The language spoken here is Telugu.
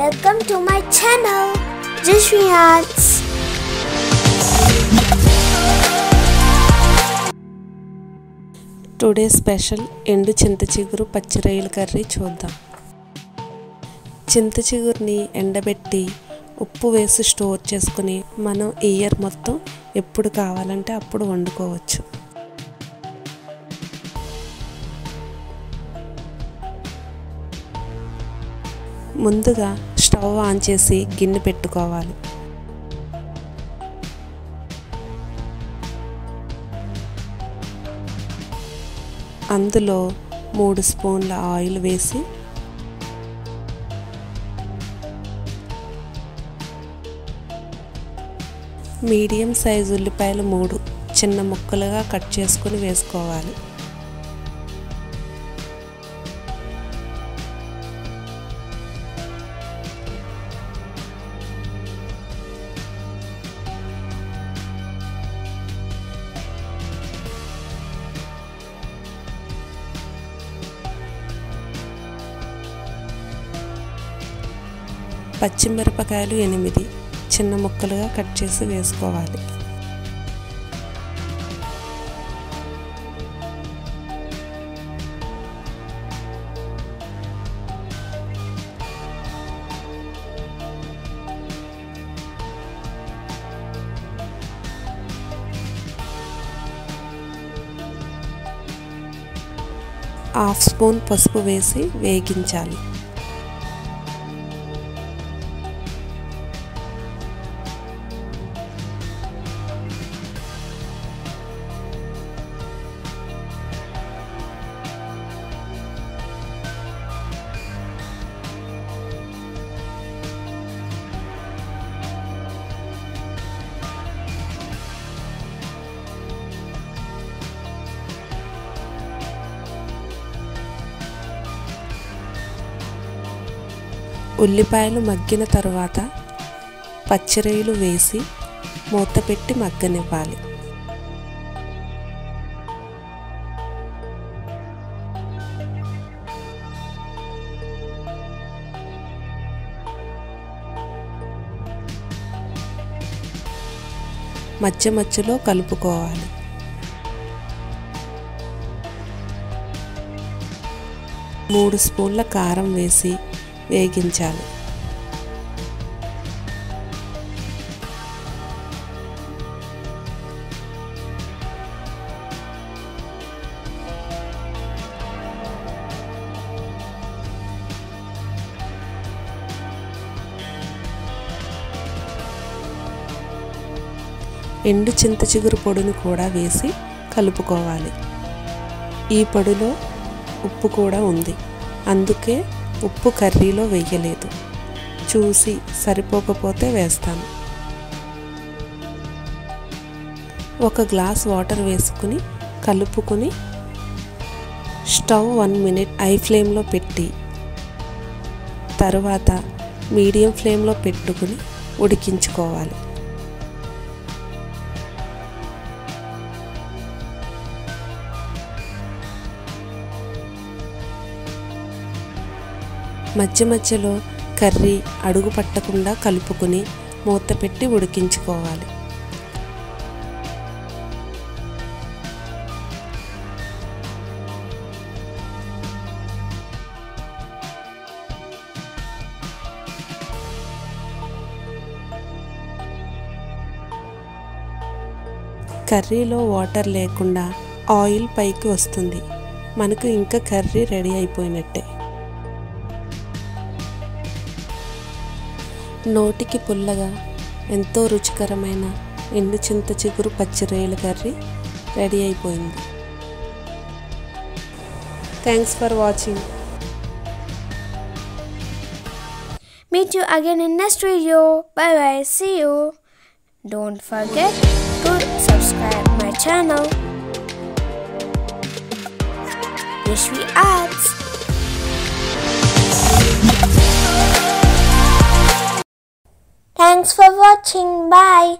Welcome to my channel, Jishri Arts. Today special ఎండు చింత చిగురు పచ్చి రొయ్యల కర్రీ చూద్దాం. చింత చిగురుని ఎండబెట్టి ఉప్పు వేసి స్టోర్ చేసుకుని మనం ఇయర్ మొత్తం ఎప్పుడు కావాలంటే అప్పుడు వండుకోవచ్చు. ముందుగా స్టవ్ ఆన్ చేసి గిన్నె పెట్టుకోవాలి. అందులో 3 స్పూన్ల ఆయిల్ వేసి మీడియం సైజు ఉల్లిపాయలు 3 చిన్న ముక్కలుగా కట్ చేసుకొని వేసుకోవాలి. పచ్చిమిరపకాయలు 8 చిన్న ముక్కలుగా కట్ చేసి వేసుకోవాలి. హాఫ్ స్పూన్ పసుపు వేసి వేగించాలి. ఉల్లిపాయలు మగ్గిన తరువాత పచ్చి రొయ్యలు వేసి మూత పెట్టి మగ్గనివ్వాలి. మధ్య మధ్యలో కలుపుకోవాలి. మూడు స్పూన్ల కారం వేసి వేగించాలి. ఎండు చింత చిగురు పొడిని కూడా వేసి కలుపుకోవాలి. ఈ పొడిలో ఉప్పు కూడా ఉంది, అందుకే ఉప్పు కర్రీలో వేయలేదు. చూసి సరిపోకపోతే వేస్తాను. ఒక గ్లాస్ వాటర్ వేసుకుని కలుపుకొని స్టవ్ 1 మినిట్ హై ఫ్లేమ్లో పెట్టి తరువాత మీడియం ఫ్లేమ్లో పెట్టుకుని ఉడికించుకోవాలి. మధ్య మధ్యలో కర్రీ అడుగు పట్టకుండా కలుపుకొని మూత పెట్టి ఉడికించుకోవాలి. కర్రీలో వాటర్ లేకుండా ఆయిల్ పైకి వస్తుంది. మనకు ఇంకా కర్రీ రెడీ అయిపోయినట్టే. నోటికి పుల్లగా ఎంతో రుచికరమైన ఎండు చింత చిగురు పచ్చి రొయ్యల కర్రీ రెడీ అయిపోయింది. Thanks for watching. Meet you again in next video. Bye bye. See you. Don't forget to subscribe my channel, Jishri Arts. Thanks for watching. Bye.